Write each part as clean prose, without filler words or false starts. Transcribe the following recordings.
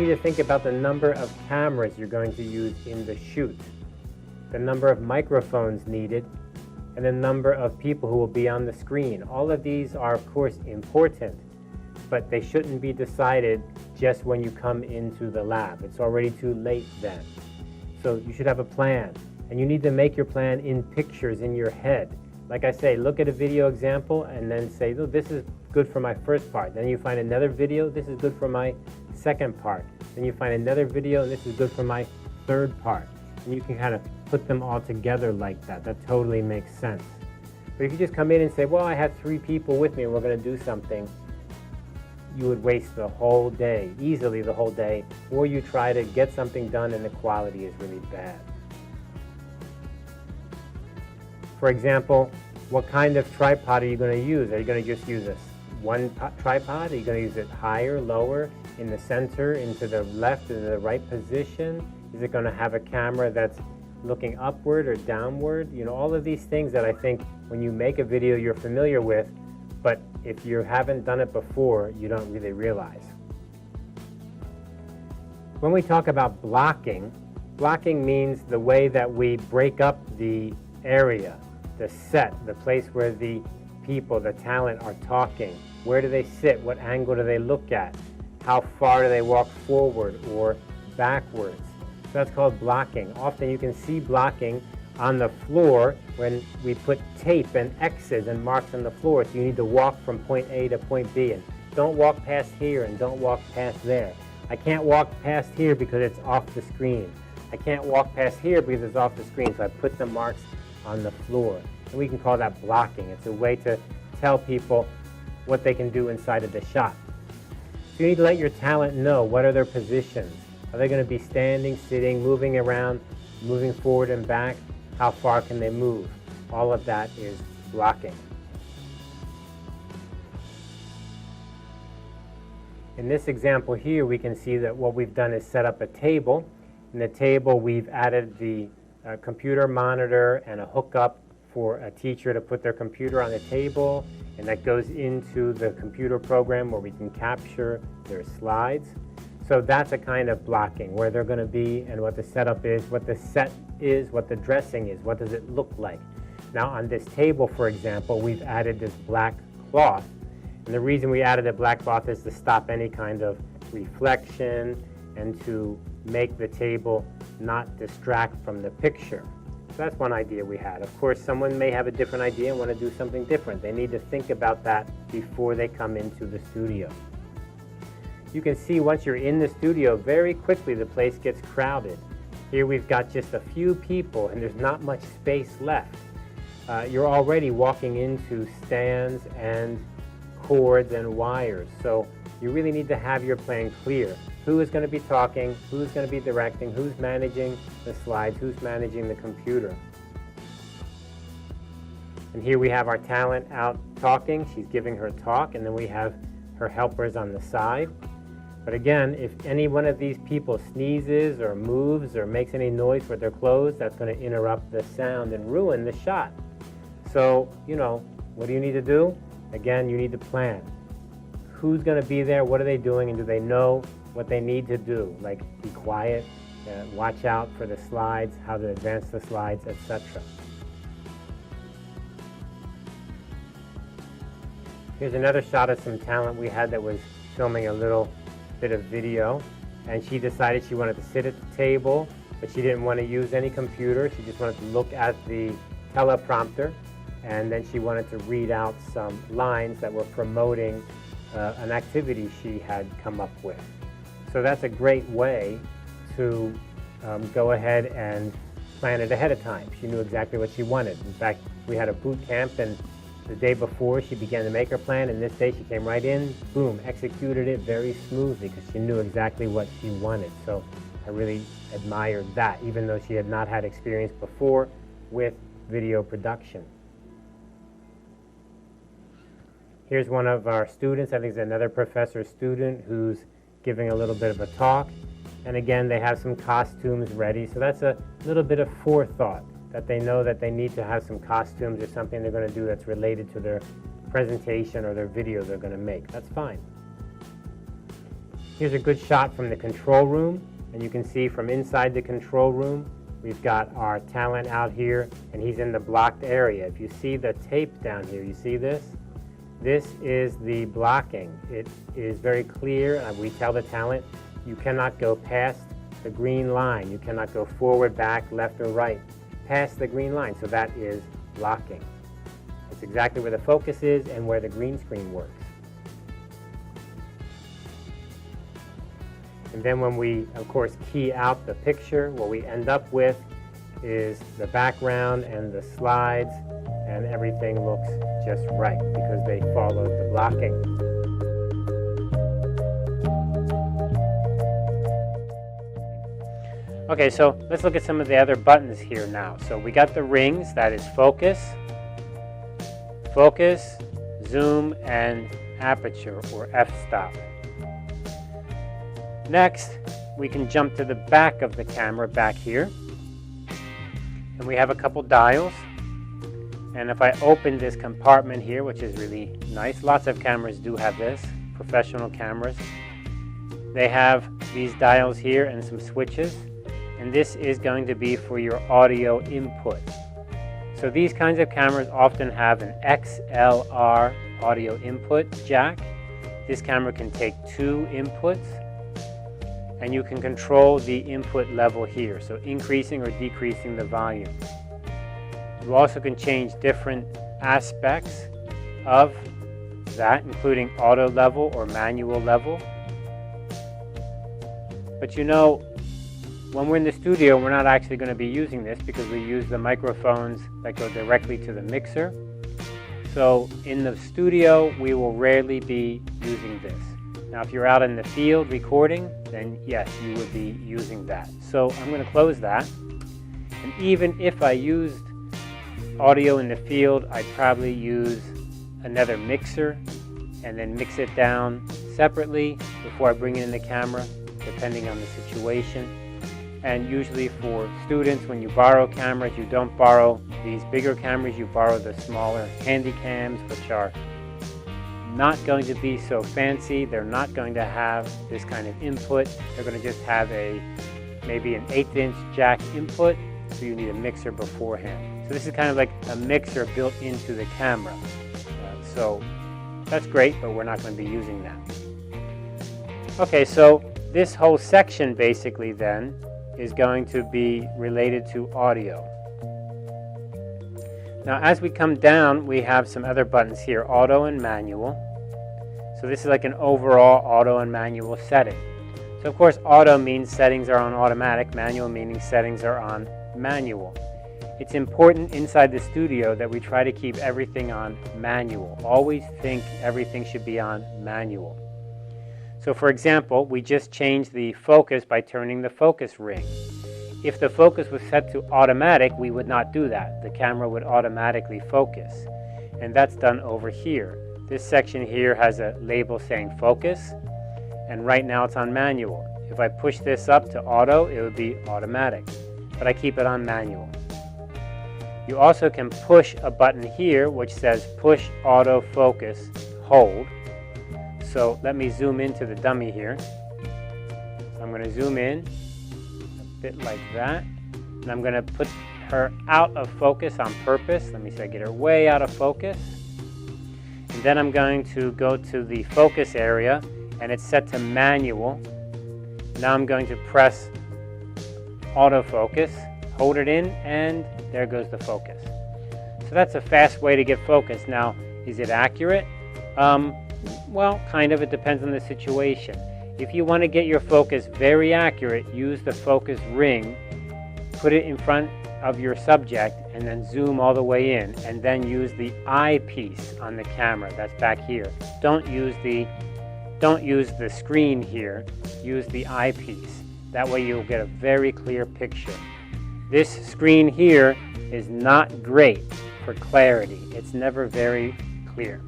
need to think about the number of cameras you're going to use in the shoot, the number of microphones needed, and the number of people who will be on the screen. All of these are, of course, important, but they shouldn't be decided just when you come into the lab. It's already too late then. So you should have a plan, and you need to make your plan in pictures in your head. Like I say, look at a video example and then say, oh, this is good for my first part. Then you find another video, this is good for my second part. Then you find another video, and this is good for my third part. And you can kind of put them all together like that. That totally makes sense. But if you just come in and say, well, I have 3 people with me and we're going to do something, you would waste the whole day, easily the whole day, or you try to get something done and the quality is really bad. For example, what kind of tripod are you going to use? Are you going to just use one tripod? Are you going to use it higher, lower, in the center, into the left, into the right position? Is it going to have a camera that's looking upward or downward? You know, all of these things that I think when you make a video you're familiar with, but if you haven't done it before, you don't really realize. When we talk about blocking, blocking means the way that we break up the area, the set, the place where the people, the talent are talking. Where do they sit? What angle do they look at? How far do they walk forward or backwards? So that's called blocking. Often you can see blocking on the floor when we put tape and X's and marks on the floor. So you need to walk from point A to point B, and don't walk past here and don't walk past there. I can't walk past here because it's off the screen. I can't walk past here because it's off the screen, so I put the marks on the floor. And we can call that blocking. It's a way to tell people what they can do inside of the shot. So you need to let your talent know what are their positions. Are they going to be standing, sitting, moving around, moving forward and back? How far can they move? All of that is blocking. In this example here, we can see that what we've done is set up a table. In the table, we've added the computer monitor and a hookup for a teacher to put their computer on the table, and that goes into the computer program where we can capture their slides. So that's a kind of blocking, where they're going to be and what the setup is, what the set is, what the dressing is, what does it look like. Now on this table, for example, we've added this black cloth. And the reason we added a black cloth is to stop any kind of reflection and to make the table not distract from the picture. So that's one idea we had. Of course, someone may have a different idea and want to do something different. They need to think about that before they come into the studio. You can see once you're in the studio, very quickly the place gets crowded. Here we've got just a few people and there's not much space left. You're already walking into stands and cords and wires. So you really need to have your plan clear. Who is going to be talking? Who's going to be directing? Who's managing the slides? Who's managing the computer? And here we have our talent out talking. She's giving her talk, and then we have her helpers on the side. But again, if any one of these people sneezes or moves or makes any noise with their clothes, that's going to interrupt the sound and ruin the shot. So, you know, what do you need to do? Again, you need to plan. Who's going to be there? What are they doing? And do they know what they need to do? Like be quiet, watch out for the slides, how to advance the slides, etc. Here's another shot of some talent we had that was filming a little bit of video, and she decided she wanted to sit at the table, but she didn't want to use any computer. She just wanted to look at the teleprompter, and then she wanted to read out some lines that were promoting an activity she had come up with. So that's a great way to go ahead and plan it ahead of time. She knew exactly what she wanted. In fact, we had a boot camp, and the day before she began to make her plan, and this day she came right in, boom, executed it very smoothly because she knew exactly what she wanted. So I really admired that, even though she had not had experience before with video production. Here's one of our students. I think it's another professor's student who's giving a little bit of a talk. And again, they have some costumes ready. So that's a little bit of forethought, that they know that they need to have some costumes or something they're going to do that's related to their presentation or their video they're going to make. That's fine. Here's a good shot from the control room, and you can see from inside the control room, we've got our talent out here, and he's in the blocked area. If you see the tape down here, you see this? This is the blocking. It is very clear. We tell the talent, you cannot go past the green line. You cannot go forward, back, left, or right past the green line. So that is blocking. It's exactly where the focus is and where the green screen works. And then when we, of course, key out the picture, what we end up with is the background and the slides, and everything looks just right because they followed the blocking. Okay, so let's look at some of the other buttons here now. So we got the rings, that is focus, zoom, and aperture, or f-stop. Next, we can jump to the back of the camera back here. And we have a couple dials. And if I open this compartment here, which is really nice, lots of cameras do have this, professional cameras. They have these dials here and some switches. And this is going to be for your audio input. So these kinds of cameras often have an XLR audio input jack. This camera can take 2 inputs, and you can control the input level here, so increasing or decreasing the volume. You also can change different aspects of that, including auto level or manual level. But you know, when we're in the studio, we're not actually going to be using this because we use the microphones that go directly to the mixer. So in the studio, we will rarely be using this. Now, if you're out in the field recording, then yes, you would be using that. So I'm going to close that. And even if I used audio in the field, I'd probably use another mixer and then mix it down separately before I bring it in the camera, depending on the situation. And usually for students, when you borrow cameras, you don't borrow these bigger cameras, you borrow the smaller handy cams, which are not going to be so fancy. They're not going to have this kind of input. They're going to just have maybe an 1/8" jack input, so you need a mixer beforehand. So this is kind of like a mixer built into the camera. So that's great, but we're not going to be using that. Okay, so this whole section basically then is going to be related to audio. Now as we come down, we have some other buttons here, auto and manual. So this is like an overall auto and manual setting. So of course auto means settings are on automatic, manual meaning settings are on manual. It's important inside the studio that we try to keep everything on manual. Always think everything should be on manual. So for example, we just changed the focus by turning the focus ring. If the focus was set to automatic, we would not do that. The camera would automatically focus. And that's done over here. This section here has a label saying focus, and right now it's on manual. If I push this up to auto, it would be automatic, but I keep it on manual. You also can push a button here which says push auto focus, hold. So let me zoom into the dummy here. So I'm going to zoom in a bit like that, and I'm going to put her out of focus on purpose. Let me see, I get her way out of focus. And then I'm going to go to the focus area, and it's set to manual. Now I'm going to press autofocus, hold it in, and there goes the focus. So that's a fast way to get focus. Now, is it accurate? Well, kind of. It depends on the situation. If you want to get your focus very accurate, use the focus ring, put it in front of your subject, and then zoom all the way in, and then use the eyepiece on the camera. That's back here. Don't use the screen here. Use the eyepiece. That way you'll get a very clear picture. This screen here is not great for clarity. It's never very clear.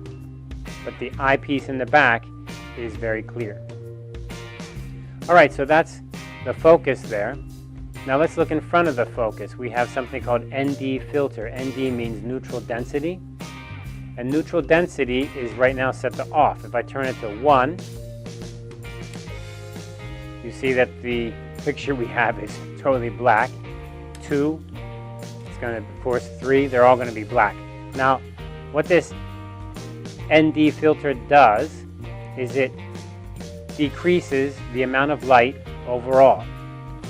But the eyepiece in the back is very clear. Alright, so that's the focus there. Now let's look in front of the focus. We have something called ND filter. ND means neutral density. And neutral density is right now set to off. If I turn it to 1, you see that the picture we have is totally black. 2, it's going to force 3, they're all going to be black. Now, what this ND filter does is it decreases the amount of light overall.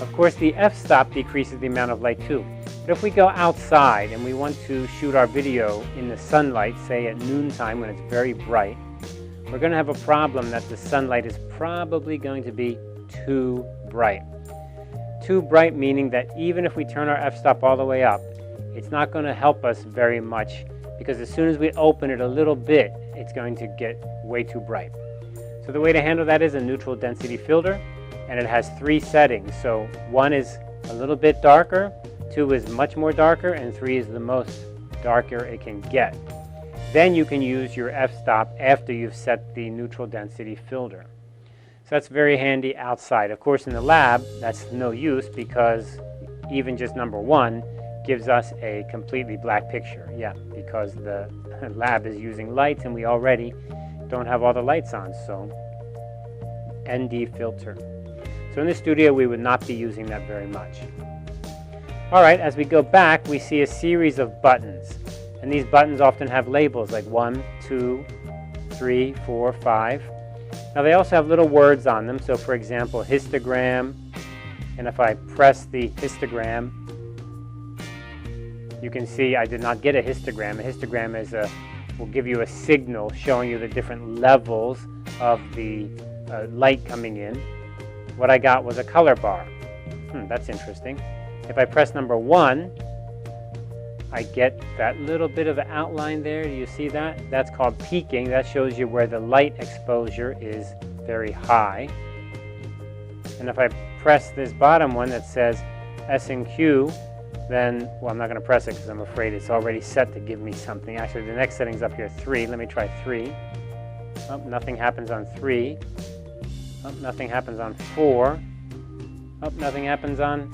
Of course, the f-stop decreases the amount of light too. But if we go outside and we want to shoot our video in the sunlight, say at noontime when it's very bright, we're going to have a problem that the sunlight is probably going to be too bright. Too bright meaning that even if we turn our f-stop all the way up, it's not going to help us very much, because as soon as we open it a little bit, it's going to get way too bright. So the way to handle that is a neutral density filter, and it has 3 settings. So 1 is a little bit darker, 2 is much more darker, and 3 is the most darker it can get. Then you can use your f-stop after you've set the neutral density filter. So that's very handy outside. Of course, in the lab, that's no use, because even just number 1 gives us a completely black picture. Yeah, because the lab is using lights and we already don't have all the lights on, so ND filter. So in the studio, we would not be using that very much. All right, as we go back, we see a series of buttons. And these buttons often have labels like 1, 2, 3, 4, 5. Now they also have little words on them. So for example, histogram. And if I press the histogram, you can see I did not get a histogram. A histogram is will give you a signal showing you the different levels of the light coming in. What I got was a color bar. That's interesting. If I press number 1, I get that little bit of an outline there. Do you see that? That's called peaking. That shows you where the light exposure is very high. And if I press this bottom one that says S and Q, then, well, I'm not going to press it because I'm afraid it's already set to give me something. Actually, the next setting's up here, 3. Let me try 3. Oh, nothing happens on 3. Oh, nothing happens on 4. Oh, nothing happens on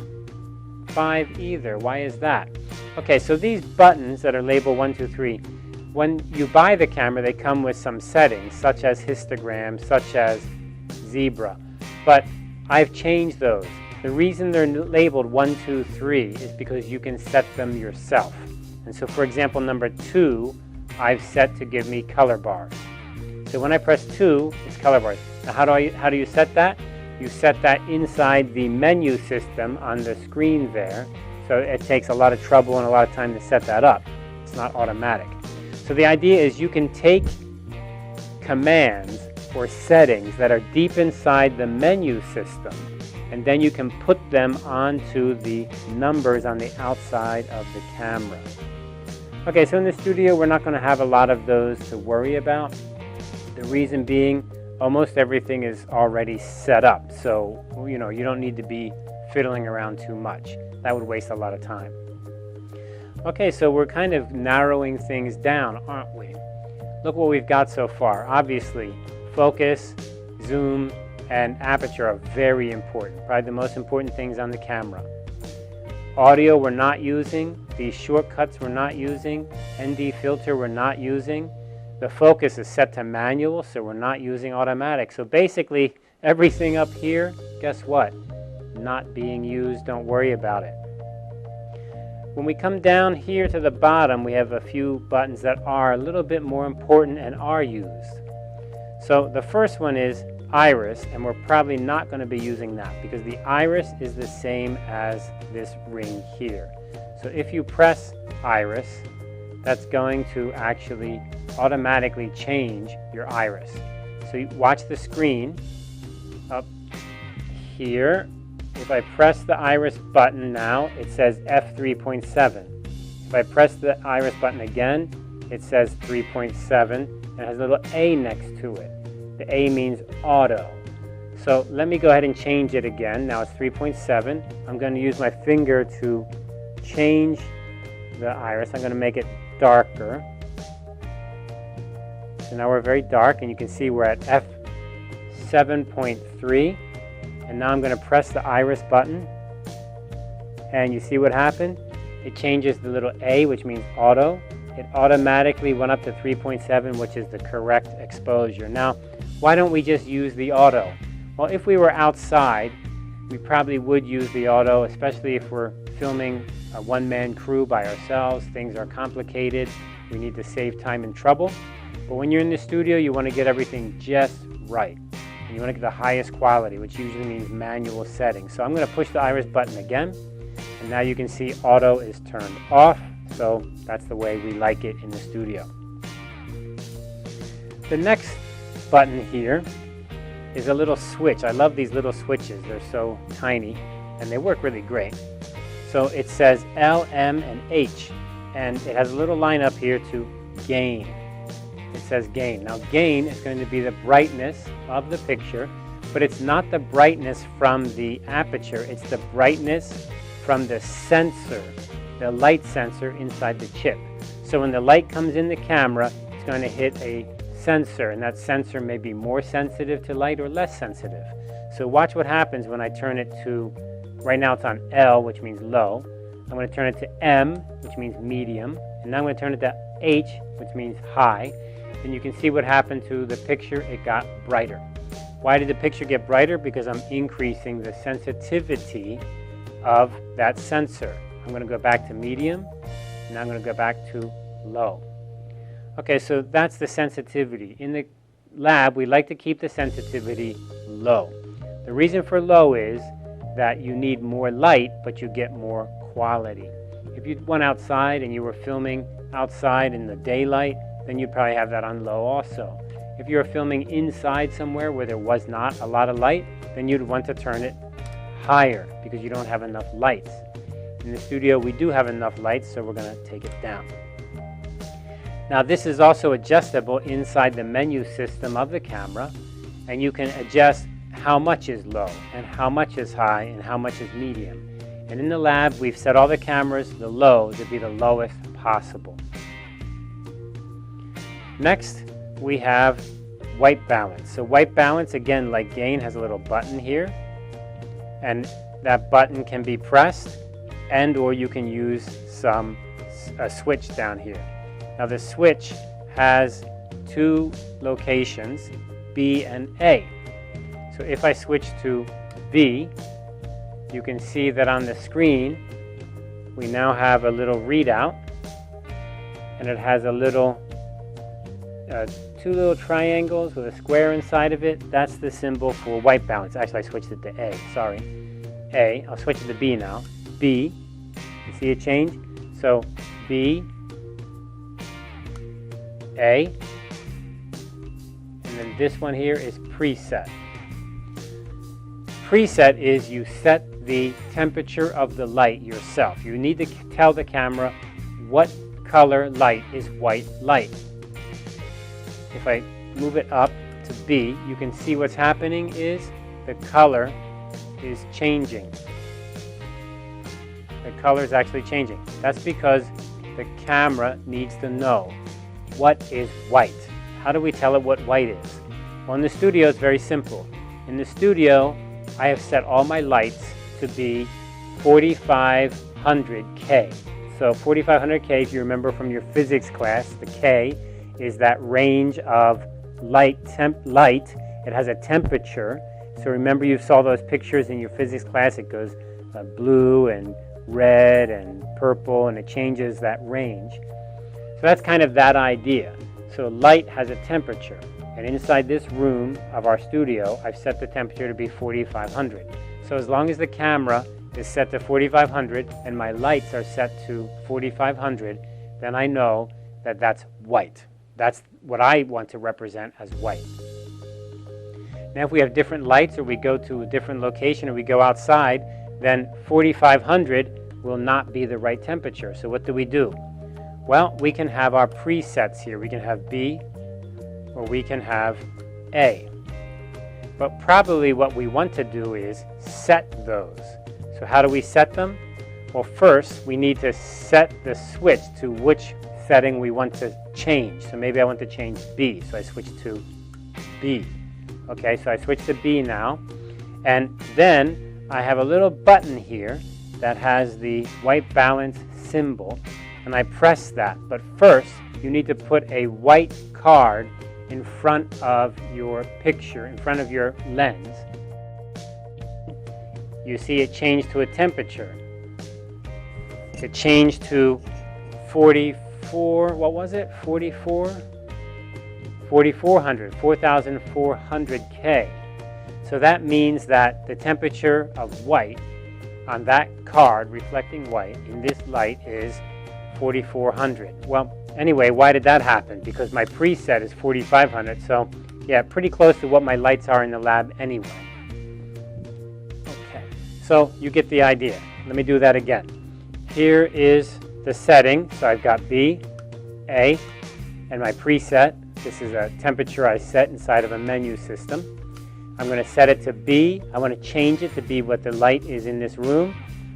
5 either. Why is that? Okay, so these buttons that are labeled 1, 2, 3, when you buy the camera, they come with some settings, such as histogram, such as zebra. But I've changed those. The reason they're labeled 1, 2, 3 is because you can set them yourself. And so, for example, number 2, I've set to give me color bars. So when I press 2, it's color bars. Now, how do you set that? You set that inside the menu system on the screen there. So it takes a lot of trouble and a lot of time to set that up. It's not automatic. So the idea is you can take commands or settings that are deep inside the menu system, and then you can put them onto the numbers on the outside of the camera. Okay, so in the studio, we're not going to have a lot of those to worry about. The reason being, almost everything is already set up. So, you don't need to be fiddling around too much. That would waste a lot of time. Okay, so we're kind of narrowing things down, aren't we? Look what we've got so far. Obviously, focus, zoom, and aperture are very important. Probably the most important things on the camera. Audio we're not using. These shortcuts we're not using. ND filter we're not using. The focus is set to manual, so we're not using automatic. So basically, everything up here, guess what? Not being used. Don't worry about it. When we come down here to the bottom, we have a few buttons that are a little bit more important and are used. So the first one is iris, and we're probably not going to be using that because the iris is the same as this ring here. So if you press iris, that's going to actually automatically change your iris. So you watch the screen up here. If I press the iris button now, it says f3.7. If I press the iris button again, it says 3.7 and it has a little A next to it. The A means auto. So let me go ahead and change it again. Now it's 3.7. I'm going to use my finger to change the iris. I'm going to make it darker. So now we're very dark, and you can see we're at f7.3. And now I'm going to press the iris button. And you see what happened? It changes the little A, which means auto. It automatically went up to 3.7, which is the correct exposure. Now, why don't we just use the auto? Well, if we were outside, we probably would use the auto, especially if we're filming a one-man crew by ourselves. Things are complicated. We need to save time and trouble. But when you're in the studio, you want to get everything just right. And you want to get the highest quality, which usually means manual setting. So I'm going to push the iris button again. And now you can see auto is turned off. So that's the way we like it in the studio. The next button here is a little switch. I love these little switches. They're so tiny and they work really great. So it says L, M, and H, and it has a little line up here to gain. It says gain. Now gain is going to be the brightness of the picture, but it's not the brightness from the aperture, it's the brightness from the sensor, the light sensor inside the chip. So when the light comes in the camera, it's going to hit a sensor, and that sensor may be more sensitive to light or less sensitive. So watch what happens when I turn it to, right now it's on L, which means low. I'm going to turn it to M, which means medium, and now I'm going to turn it to H, which means high. And you can see what happened to the picture. It got brighter. Why did the picture get brighter? Because I'm increasing the sensitivity of that sensor. I'm going to go back to medium, and I'm going to go back to low. Okay, so that's the sensitivity. In the lab, we like to keep the sensitivity low. The reason for low is that you need more light, but you get more quality. If you went outside and you were filming outside in the daylight, then you'd probably have that on low also. If you were filming inside somewhere where there was not a lot of light, then you'd want to turn it higher because you don't have enough lights. In the studio, we do have enough lights, so we're going to take it down. Now this is also adjustable inside the menu system of the camera, and you can adjust how much is low and how much is high and how much is medium. And in the lab, we've set all the cameras, the low, to be the lowest possible. Next, we have white balance. So white balance, again, like gain, has a little button here, and that button can be pressed, and or you can use a switch down here. Now the switch has two locations, B and A. So if I switch to B, you can see that on the screen we now have a little readout, and it has a little two little triangles with a square inside of it. That's the symbol for white balance. Actually, I switched it to A, sorry. A, I'll switch it to B now. B, you see a change? So B, A, and then this one here is preset. Preset is you set the temperature of the light yourself. You need to tell the camera what color light is white light. If I move it up to B, you can see what's happening is the color is changing. The color is actually changing. That's because the camera needs to know what is white. How do we tell it what white is? Well, in the studio, it's very simple. In the studio, I have set all my lights to be 4500K. So 4500K, if you remember from your physics class, the K is that range of light. It has a temperature. So remember, you saw those pictures in your physics class. It goes blue and red and purple, and it changes that range. So that's kind of that idea. So light has a temperature, and inside this room of our studio, I've set the temperature to be 4500. So as long as the camera is set to 4500 and my lights are set to 4500, then I know that that's white. That's what I want to represent as white. Now if we have different lights, or we go to a different location, or we go outside, then 4500 will not be the right temperature. So what do? Well, we can have our presets here. We can have B, or we can have A. But probably what we want to do is set those. So how do we set them? Well, first we need to set the switch to which setting we want to change. So maybe I want to change B, so I switch to B. Okay, so I switch to B now, and then I have a little button here that has the white balance symbol, and I press that. But first, you need to put a white card in front of your picture, in front of your lens, you see it changed to a temperature. It changed to 44, what was it? 4,400 K. So that means that the temperature of white on that card reflecting white in this light is 4,400. Well, anyway, why did that happen? Because my preset is 4,500, so yeah, pretty close to what my lights are in the lab anyway. Okay, so you get the idea. Let me do that again. Here is the setting, so I've got B, A, and my preset. This is a temperature I set inside of a menu system. I'm going to set it to B. I want to change it to be what the light is in this room.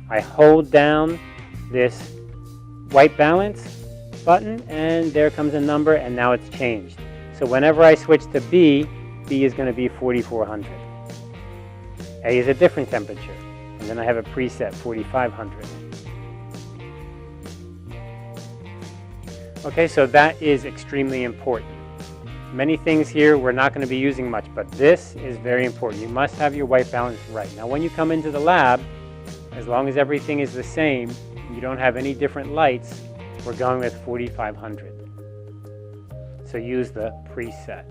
I hold down this white balance button, and there comes a number, and now it's changed. So whenever I switch to B, B is going to be 4,400. A is a different temperature, and then I have a preset 4,500. Okay, so that is extremely important. Many things here we're not going to be using much, but this is very important. You must have your white balance right. Now when you come into the lab, as long as everything is the same, you don't have any different lights, we're going with 4,500. So use the preset.